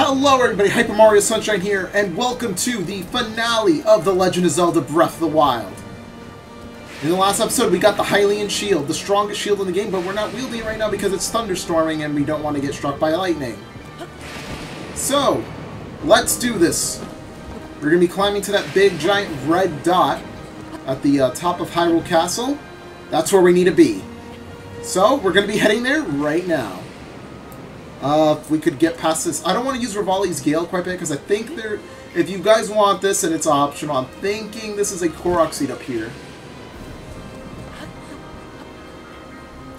Hello everybody, Hyper Mario Sunshine here, and welcome to the finale of The Legend of Zelda Breath of the Wild. In the last episode, we got the Hylian shield, the strongest shield in the game, but we're not wielding it right now because it's thunderstorming and we don't want to get struck by lightning. So, let's do this. We're going to be climbing to that big giant red dot at the top of Hyrule Castle. That's where we need to be. So, we're going to be heading there right now. If we could get past this. I don't want to use Rivali's Gale quite a bit because I think there. If you guys want this and it's optional, I'm thinking this is a Korok seed up here.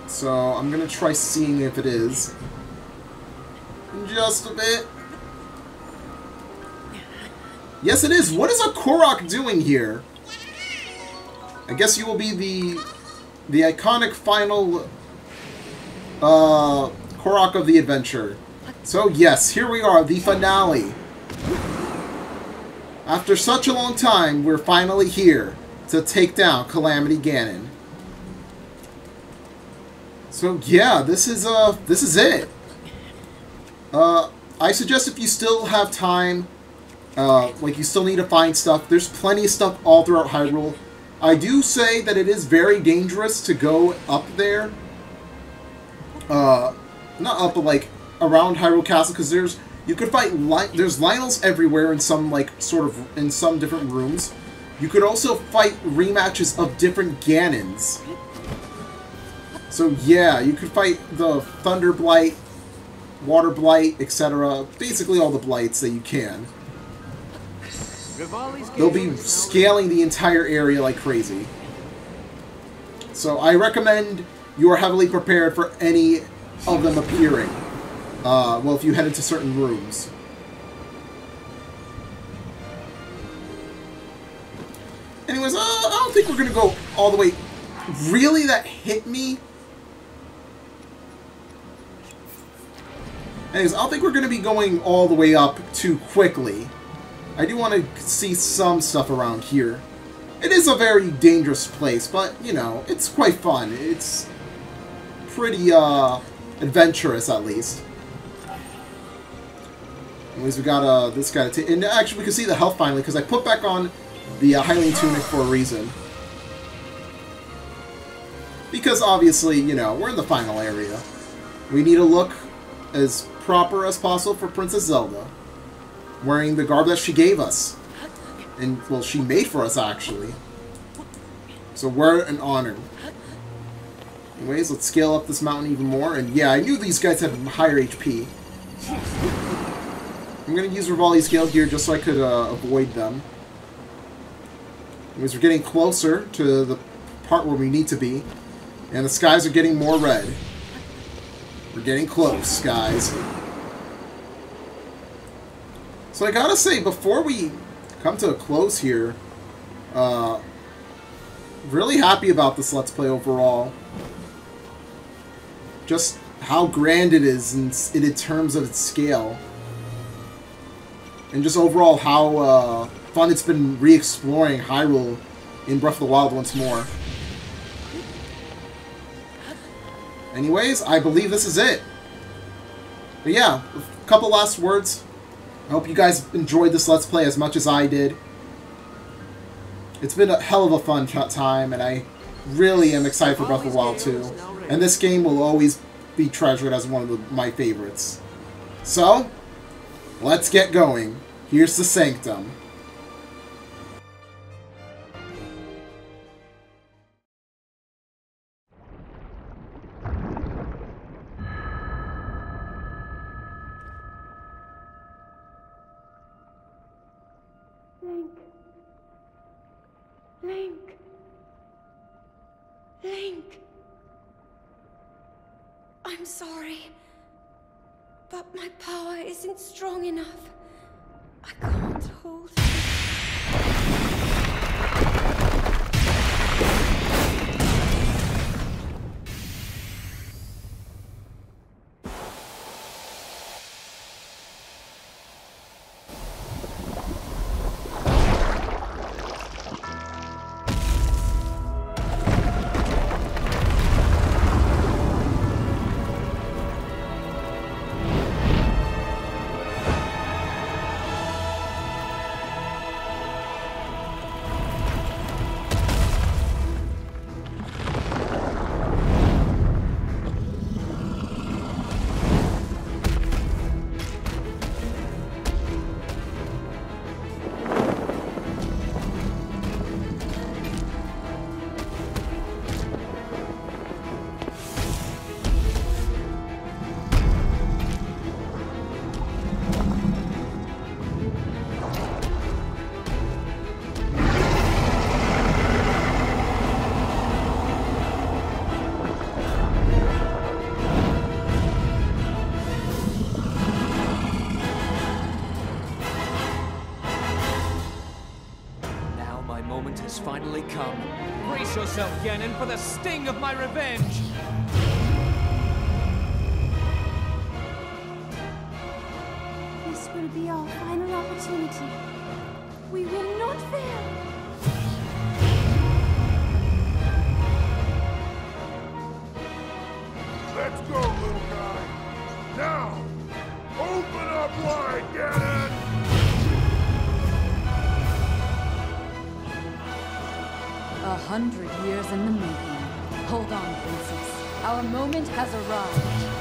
So I'm gonna try seeing if it is. Just a bit. Yes, it is. What is a Korok doing here? I guess you will be the iconic final Korok of the adventure. So yes, here we are, the finale. After such a long time, we're finally here to take down Calamity Ganon. So yeah, this is it. I suggest if you still have time, like you still need to find stuff, there's plenty of stuff all throughout Hyrule. I do say that it is very dangerous to go up there. Not up, but like around Hyrule Castle, because you could fight there's Lionels everywhere in some in some different rooms. You could also fight rematches of different Ganons. So yeah, you could fight the Thunder Blight, Water Blight, etc. Basically all the blights that you can. They'll be scaling the entire area like crazy. So I recommend you are heavily prepared for any of them appearing. Well, if you head into certain rooms. Anyways, I don't think we're going to go all the way. Really? That hit me? Anyways, I don't think we're going to be going all the way up too quickly. I do want to see some stuff around here. It is a very dangerous place, but, you know, it's quite fun. It's pretty, adventurous, at least. Anyways, we got this guy to take. And actually, we can see the health finally, because I put back on the Hylian Tunic for a reason. Because, obviously, you know, we're in the final area. We need to look as proper as possible for Princess Zelda. Wearing the garb that she gave us. And, well, she made for us, actually. So, we're an honor. Anyways, let's scale up this mountain even more. And yeah, I knew these guys had higher HP. I'm going to use Rivali's Gale here just so I could avoid them. Anyways, we're getting closer to the part where we need to be. And the skies are getting more red. We're getting close, guys. So I gotta say, before we come to a close here, really happy about this Let's Play overall. Just how grand it is in terms of its scale. And just overall how fun it's been re-exploring Hyrule in Breath of the Wild once more. Anyways, I believe this is it. But yeah, a couple last words. I hope you guys enjoyed this Let's Play as much as I did. It's been a hell of a fun time, and I really am excited for Breath of the Wild 2. And this game will always be treasured as one of my favorites. So, let's get going. Here's the Sanctum. Link. I'm sorry, but my power isn't strong enough. I can't hold it. finally come. Brace yourself, Ganon, for the sting of my revenge! This will be our final opportunity. We will not fail. Let's go, little guy. Now, open up wide, Ganon! 100 years in the making. Hold on, princess. Our moment has arrived.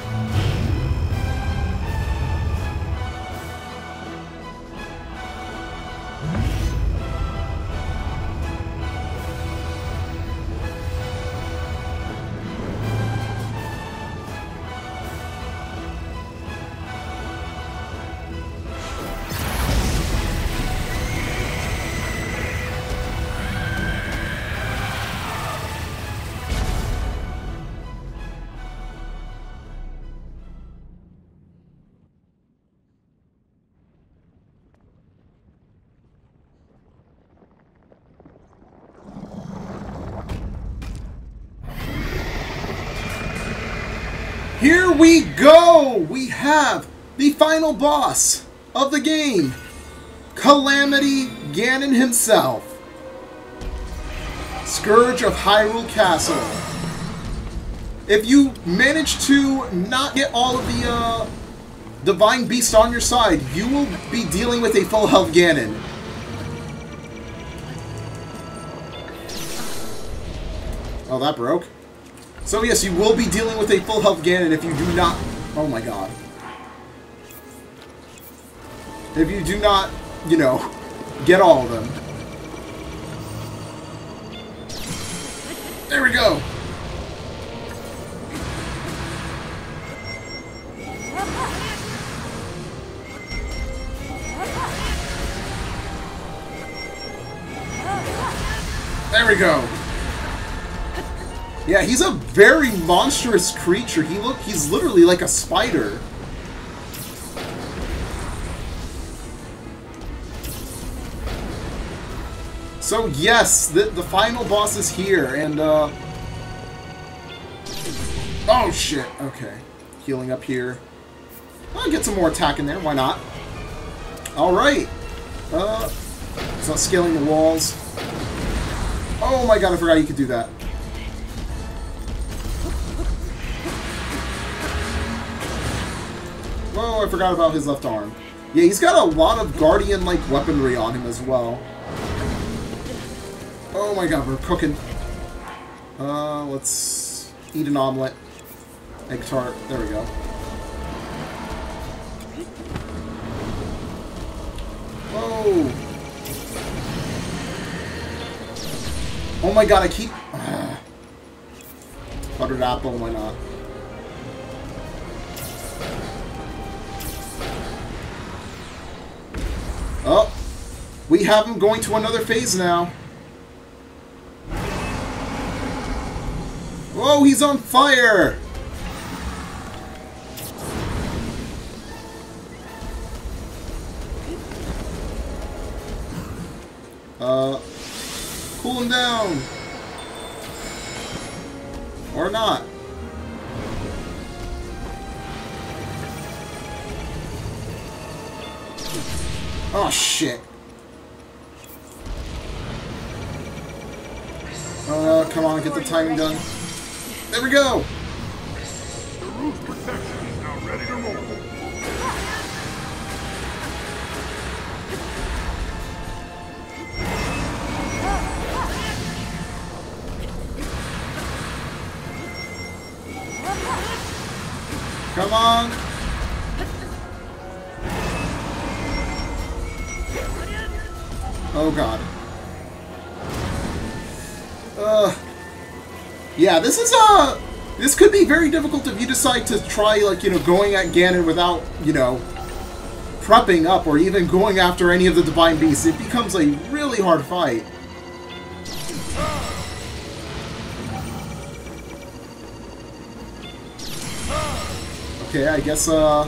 Here we go! We have the final boss of the game, Calamity Ganon himself. Scourge of Hyrule Castle. If you manage to not get all of the Divine Beast on your side, you will be dealing with a full health Ganon. Oh, that broke. So yes, you will be dealing with a full health Ganon if you do not... Oh my god. If you do not, you know, get all of them. There we go! There we go! Yeah, he's a very monstrous creature. He's literally like a spider. So yes, the final boss is here, and oh shit, okay. Healing up here. I'll get some more attack in there, why not? Alright. It's not scaling the walls. Oh my god, I forgot you could do that. Oh, I forgot about his left arm. Yeah, he's got a lot of Guardian-like weaponry on him as well. Oh my god, we're cooking. Let's eat an omelet. Egg tart. There we go. Whoa! Oh my god, I keep... Buttered apple, why not? Oh, we have him going to another phase now. Whoa, he's on fire! Cool him down. Or not. Oh, shit. Come on, get the timing done. There we go! The roof's protection is now ready to roll. Come on! Oh god. Yeah, this is this could be very difficult if you decide to try, like, you know, going at Ganon without, you know, prepping up or even going after any of the Divine Beasts. It becomes a really hard fight. Okay, I guess, I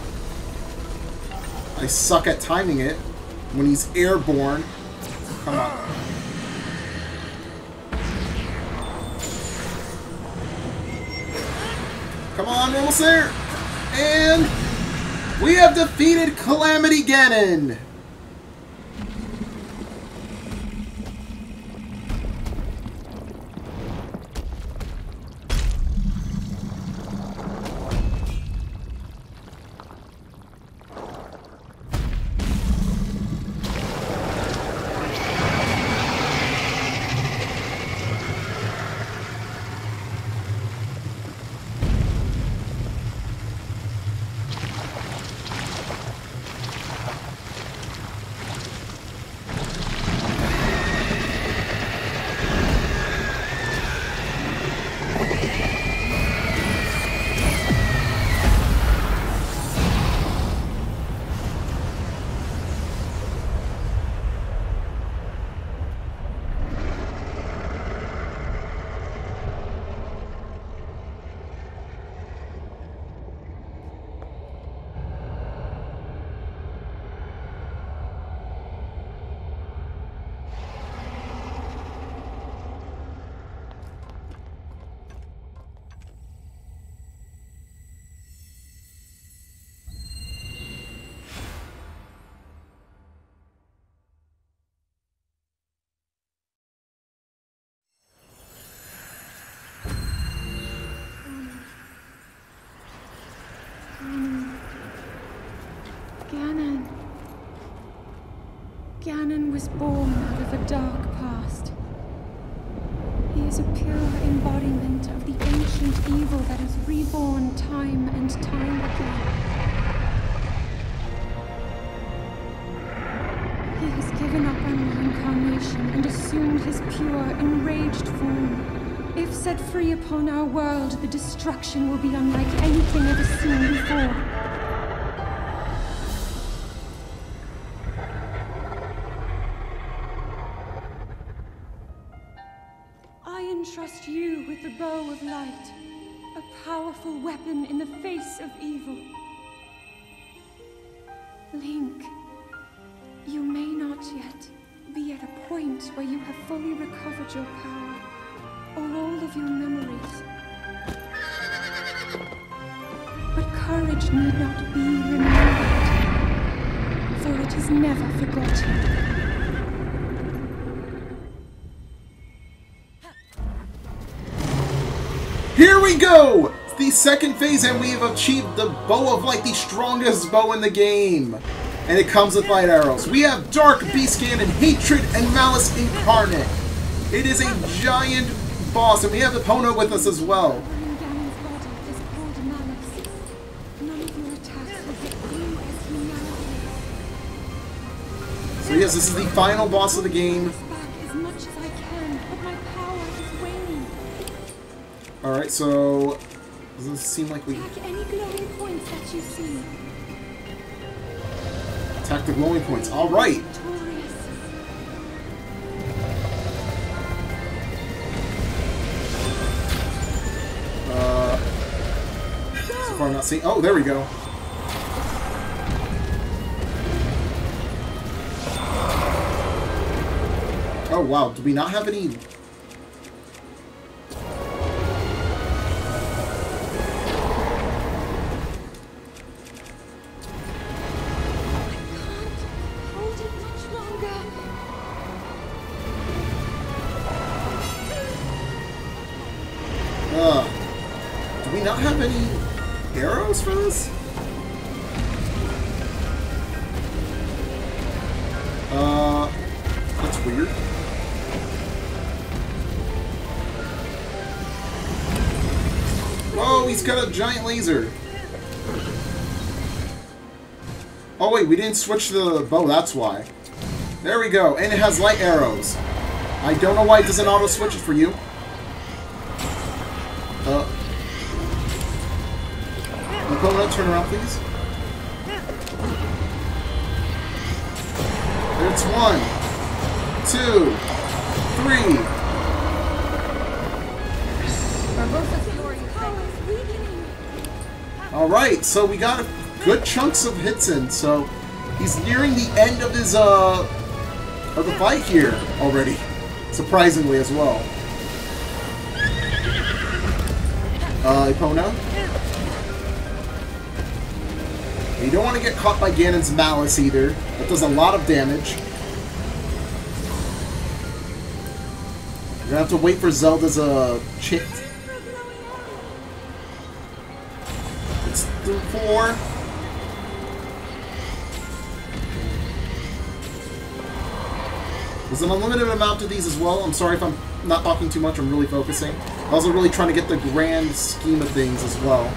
suck at timing it when he's airborne. Come on. Come on, we're almost there. And we have defeated Calamity Ganon. Ganon was born out of a dark past. He is a pure embodiment of the ancient evil that is reborn time and time again. He has given up on reincarnation and assumed his pure, enraged form. If set free upon our world, the destruction will be unlike anything ever seen before. Trust you with the bow of light, a powerful weapon in the face of evil. Link, you may not yet be at a point where you have fully recovered your power, or all of your memories. But courage need not be remembered, for it is never forgotten. Here we go! The second phase, and we have achieved the Bow of Light, the strongest bow in the game. And it comes with light arrows. We have Dark Beast Ganon, Hatred and Malice Incarnate. It is a giant boss, and we have Epona with us as well. So yes, this is the final boss of the game. Alright, so doesn't seem like we attack any glowing points that you see. Attack the glowing points. Alright. So far I'm not seeing. Oh, there we go. Oh wow, do we not have any? Do we not have any arrows for this? That's weird. Oh, he's got a giant laser. Oh wait, we didn't switch the bow, that's why. There we go, and it has light arrows. I don't know why it doesn't auto-switch it for you. Epona, turn around, please. It's 1, 2, 3. Alright, so we got good chunks of hits in, so he's nearing the end of his of the fight here already. Surprisingly as well. Epona. You don't want to get caught by Ganon's malice either. That does a lot of damage. You're gonna have to wait for Zelda's chance. It's through 4. There's an unlimited amount of these as well. I'm sorry if I'm not talking too much. I'm really focusing. I'm also really trying to get the grand scheme of things as well.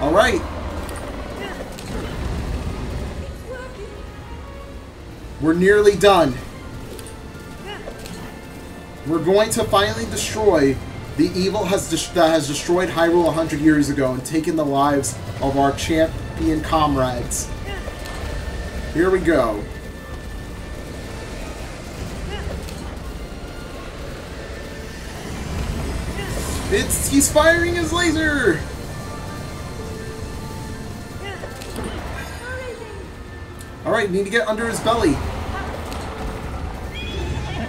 Alright. We're nearly done. We're going to finally destroy the evil that has destroyed Hyrule 100 years ago and taken the lives of our champion comrades. Here we go. He's firing his laser! Alright, need to get under his belly.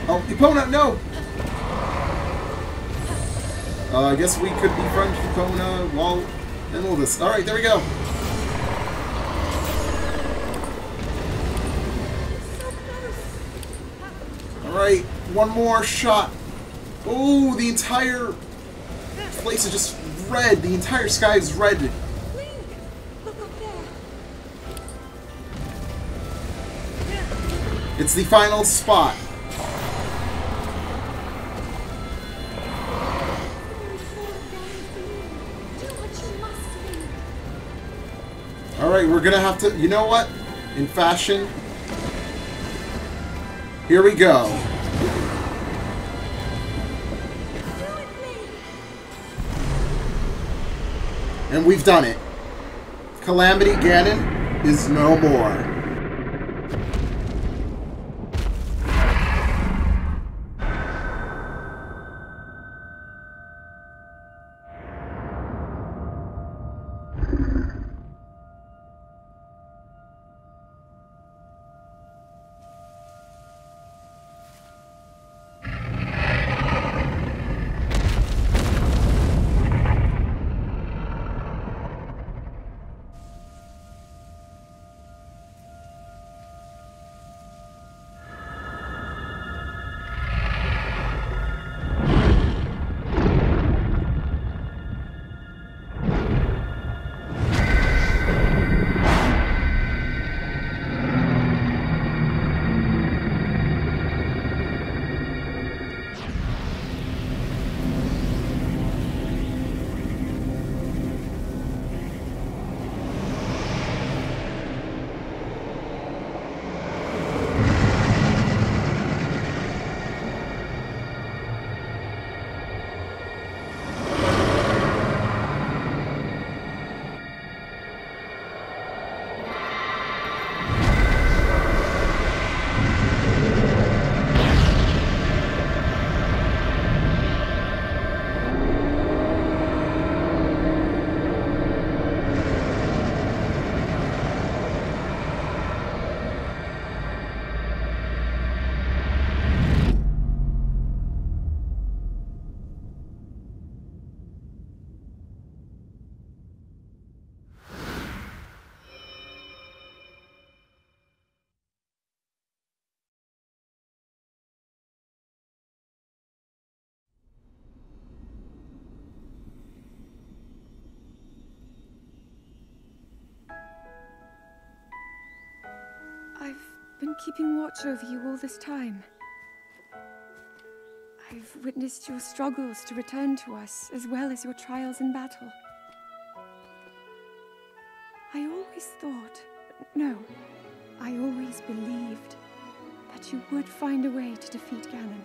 Oh, Epona, no! I guess we could befriend Epona while in all this. Alright, there we go. Alright, one more shot. Oh, the entire place is just red. The entire sky is red. Link, look up there. It's the final spot. Alright, we're gonna have to... You know what? In fashion. Here we go. And we've done it. Calamity Ganon is no more. I've been keeping watch over you all this time. I've witnessed your struggles to return to us, as well as your trials in battle. I always thought, no, I always believed that you would find a way to defeat Ganon.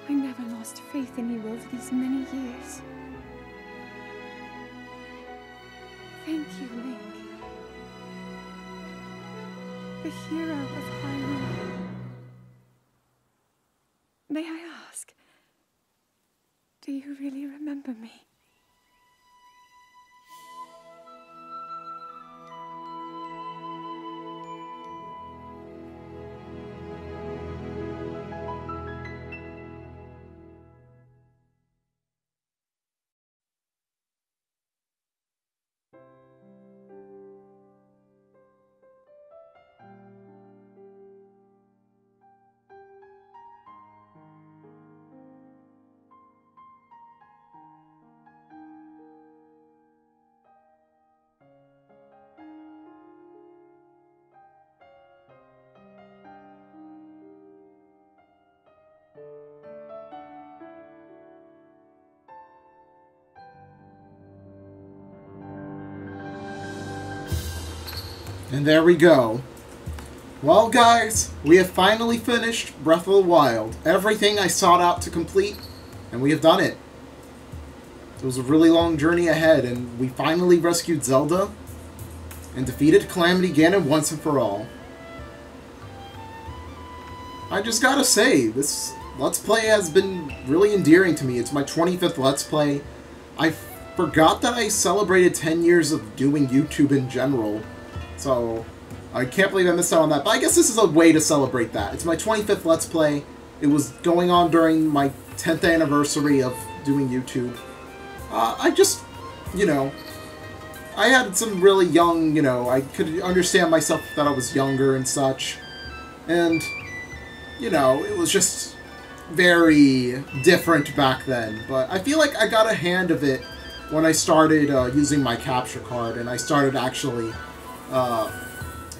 I never lost faith in you over these many years. Thank you, Link. The hero of Hyrule. May I ask, do you really remember me? And there we go. Well, guys, we have finally finished Breath of the Wild. Everything I sought out to complete, and we have done it. It was a really long journey ahead, and we finally rescued Zelda and defeated Calamity Ganon once and for all. I just gotta say, this Let's Play has been really endearing to me. It's my 25th Let's Play. I forgot that I celebrated 10 years of doing YouTube in general, so I can't believe I missed out on that. But I guess this is a way to celebrate that. It's my 25th Let's Play. It was going on during my 10th anniversary of doing YouTube. I just, you know, I had some really young, you know, I could understand myself that I was younger and such. And, you know, it was just very different back then. But I feel like I got a hand of it when I started using my capture card, and I started actually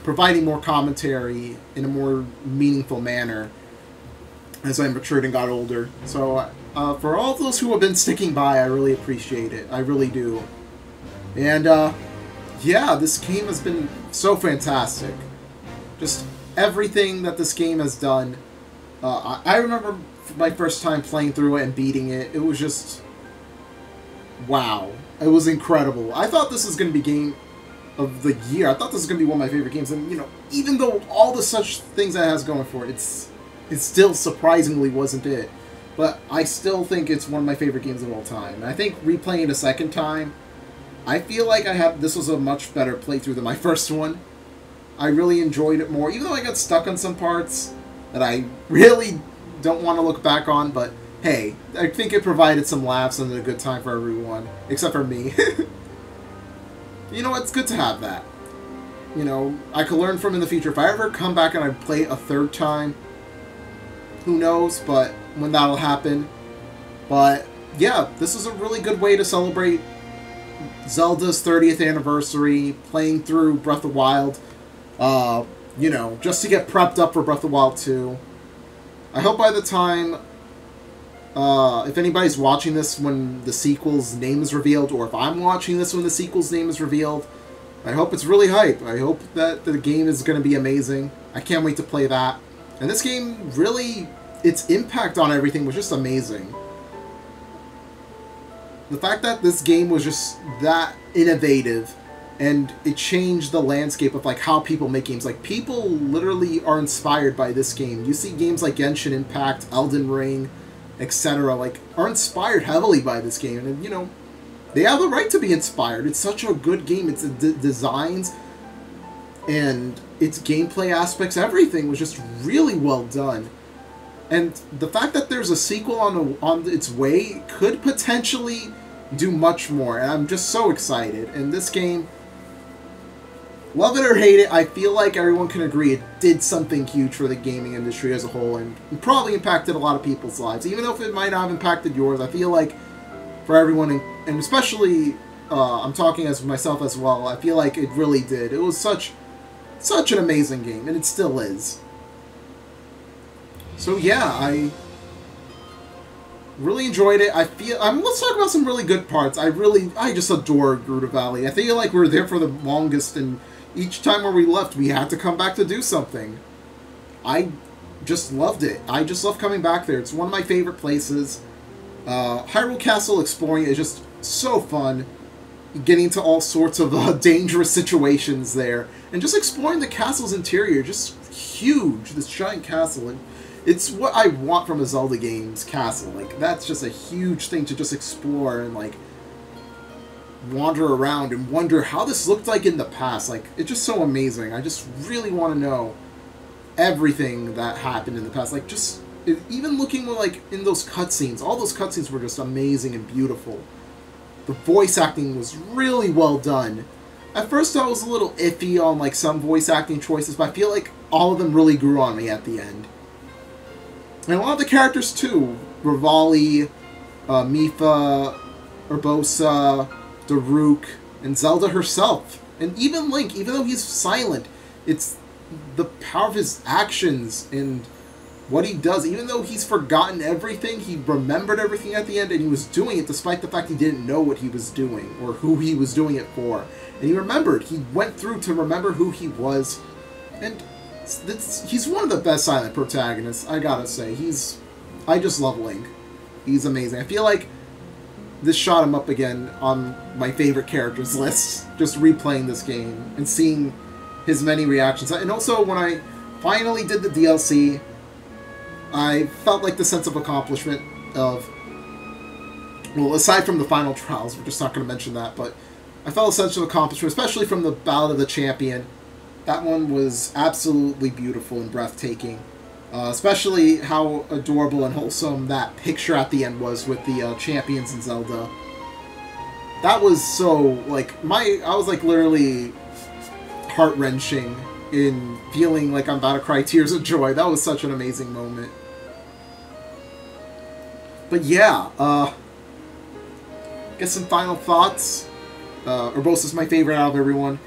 providing more commentary in a more meaningful manner as I matured and got older. So for all those who have been sticking by, I really appreciate it. I really do. And yeah, this game has been so fantastic. Just everything that this game has done. I remember my first time playing through it and beating it. It was just wow. It was incredible. I thought this was going to be game of the year. I thought this was going to be one of my favorite games. And, you know, even though all the such things that it has going for it, it still surprisingly wasn't it. But I still think it's one of my favorite games of all time. And I think replaying it a second time, I feel like this was a much better playthrough than my first one. I really enjoyed it more, even though I got stuck on some parts that I really don't want to look back on, but hey, I think it provided some laughs and a good time for everyone, except for me. You know, it's good to have that. You know, I could learn from in the future. If I ever come back and I play it a third time, who knows, but when that'll happen. But yeah, this is a really good way to celebrate Zelda's 30th anniversary, playing through Breath of the Wild, you know, just to get prepped up for Breath of the Wild 2. I hope by the time, if anybody's watching this when the sequel's name is revealed, or if I'm watching this when the sequel's name is revealed, I hope it's really hype. I hope that the game is going to be amazing. I can't wait to play that. And this game really, its impact on everything was just amazing. The fact that this game was just that innovative, and it changed the landscape of like how people make games. Like, people literally are inspired by this game. You see games like Genshin Impact, Elden Ring, etc. like are inspired heavily by this game, and you know, they have the right to be inspired. It's such a good game. Its designs and its gameplay aspects, everything was just really well done. And the fact that there's a sequel on its way could potentially do much more, and I'm just so excited. And this game, love it or hate it, I feel like everyone can agree it did something huge for the gaming industry as a whole, and probably impacted a lot of people's lives. Even though if it might not have impacted yours, I feel like for everyone, and especially, I'm talking as myself as well, I feel like it really did. It was such an amazing game, and it still is. So yeah, I really enjoyed it. Let's talk about some really good parts. I just adore Gerudo Valley. I feel like we were there for the longest, and each time where we left, we had to come back to do something. I just loved it. I just love coming back there. It's one of my favorite places. Hyrule Castle exploring is just so fun. Getting to all sorts of dangerous situations there. And just exploring the castle's interior. Just huge. This giant castle. And it's what I want from a Zelda game's castle. Like, that's just a huge thing to just explore and, like, wander around and wonder how this looked like in the past. Like, it's just so amazing. I just really want to know everything that happened in the past. Like, just even looking like in those cutscenes, all those cutscenes were just amazing and beautiful. The voice acting was really well done. At first I was a little iffy on like some voice acting choices, but I feel like all of them really grew on me at the end. And a lot of the characters too. Rivali, Mipha, Urbosa, Daruk, and Zelda herself. And even Link, even though he's silent, it's the power of his actions and what he does, even though he's forgotten everything, he remembered everything at the end, and he was doing it despite the fact he didn't know what he was doing or who he was doing it for. And he remembered. He went through to remember who he was, and he's one of the best silent protagonists, I gotta say. I just love Link. He's amazing. I feel like this shot him up again on my favorite characters list, just replaying this game and seeing his many reactions. And also, when I finally did the DLC, I felt like the sense of accomplishment of, well, aside from the final trials, we're just not going to mention that, but I felt a sense of accomplishment, especially from the Ballad of the Champion. That one was absolutely beautiful and breathtaking. Especially how adorable and wholesome that picture at the end was with the champions in Zelda. That was so, like, I was, like, literally heart-wrenching in feeling like I'm about to cry tears of joy. That was such an amazing moment. But yeah, guess some final thoughts. Urbosa's my favorite out of everyone.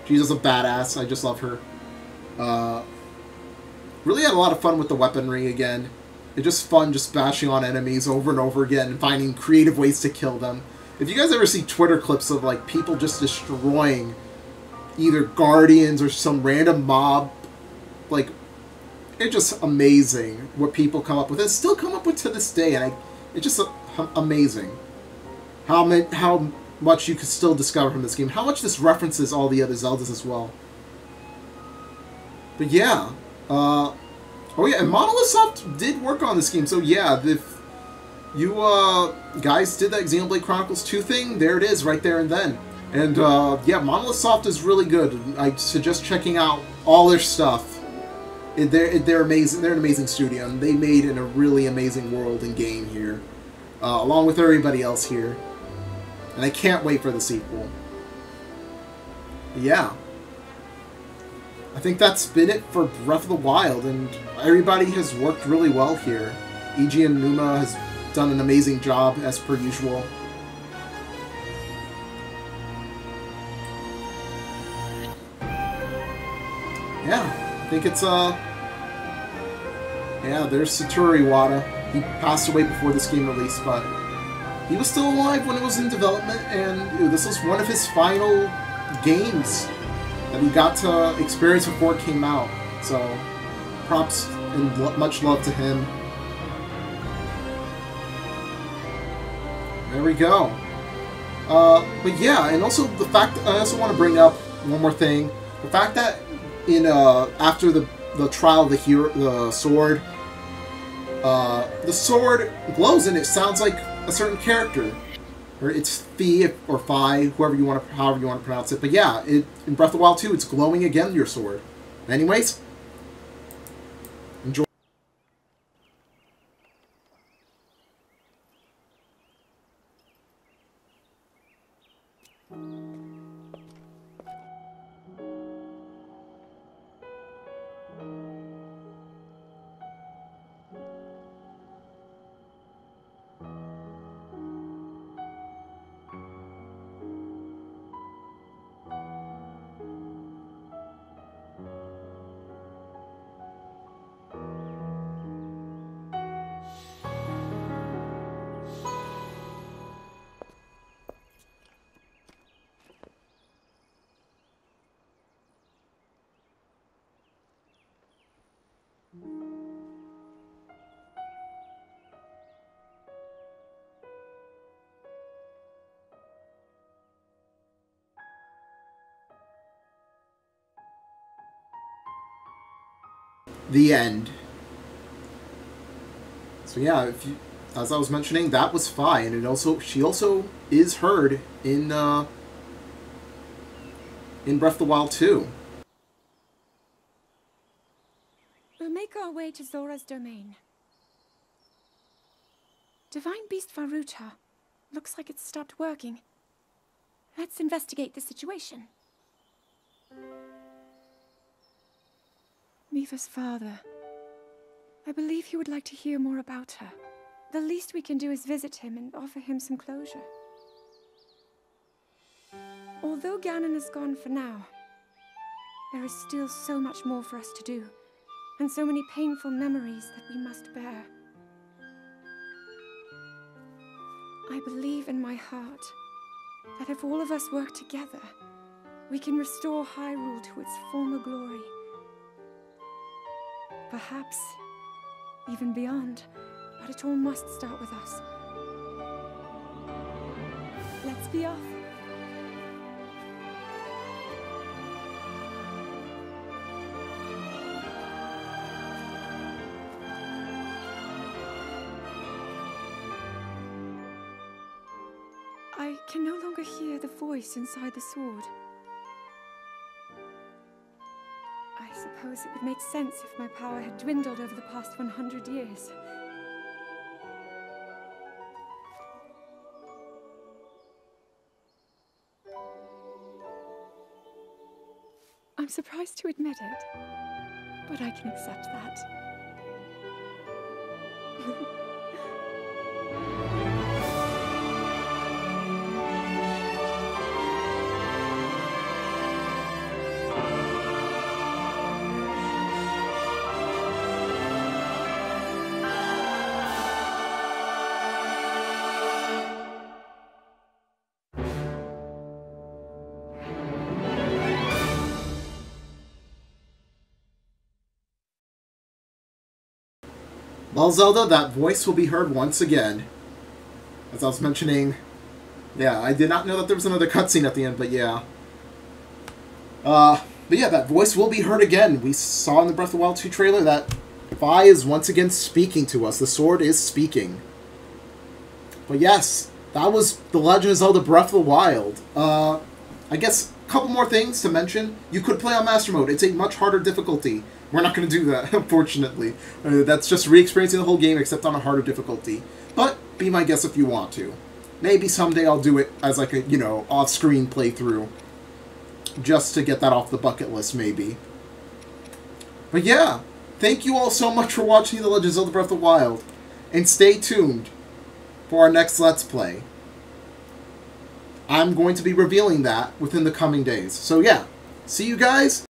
She's just a badass. I just love her. Really had a lot of fun with the weaponry again. It's just fun just bashing on enemies over and over again and finding creative ways to kill them. If you guys ever see Twitter clips of like people just destroying either guardians or some random mob, like, it's just amazing what people come up with. And still come up with to this day, and it's just amazing how much you could still discover from this game. How much this references all the other Zeldas as well. But yeah. Oh yeah, and Monolith Soft did work on this game, so yeah, if you guys did that Xenoblade Chronicles 2 thing, there it is, right there and then. And yeah, Monolith Soft is really good. I suggest checking out all their stuff. They're amazing. They're an amazing studio, and they made in a really amazing world and game here, along with everybody else here. And I can't wait for the sequel. Yeah. I think that's been it for Breath of the Wild, and everybody has worked really well here. Eiji and Numa has done an amazing job, as per usual. Yeah, I think it's, yeah, there's Satoru Iwata. He passed away before this game released, but he was still alive when it was in development, and this was one of his final games that we got to experience before it came out. So, props and much love to him. There we go. But yeah, and also the fact I also want to bring up one more thing: the fact that in after the trial of the sword glows and it sounds like a certain character. Or it's Fi or Phi, however you want to pronounce it. But yeah, in Breath of the Wild 2, it's glowing again, your sword. Anyways, enjoy. The end. So yeah, as I was mentioning, that was Phi, and she also is heard in Breath of the Wild 2. We'll make our way to Zora's domain. Divine Beast Varuta. Looks like it's stopped working. Let's investigate the situation. Mifa's father. I believe he would like to hear more about her. The least we can do is visit him and offer him some closure. Although Ganon is gone for now, there is still so much more for us to do. and so many painful memories that we must bear. I believe in my heart that if all of us work together, we can restore Hyrule to its former glory. Perhaps even beyond, but it all must start with us. Let's be off. I can no longer hear the voice inside the sword. I suppose it would make sense if my power had dwindled over the past 100 years. I'm surprised to admit it, but I can accept that. Well, Zelda, that voice will be heard once again. As I was mentioning, yeah, I did not know that there was another cutscene at the end, but yeah. But yeah, that voice will be heard again. We saw in the Breath of the Wild 2 trailer that Fi is once again speaking to us. The sword is speaking. But yes, that was The Legend of Zelda Breath of the Wild. I guess a couple more things to mention. You could play on Master Mode. It's a much harder difficulty. We're not going to do that, unfortunately. That's just re-experiencing the whole game, except on a harder difficulty. But be my guest if you want to. Maybe someday I'll do it as like a, off-screen playthrough. Just to get that off the bucket list, maybe. But yeah, thank you all so much for watching The Legend of Zelda Breath of the Wild. And stay tuned for our next Let's Play. I'm going to be revealing that within the coming days. So yeah, see you guys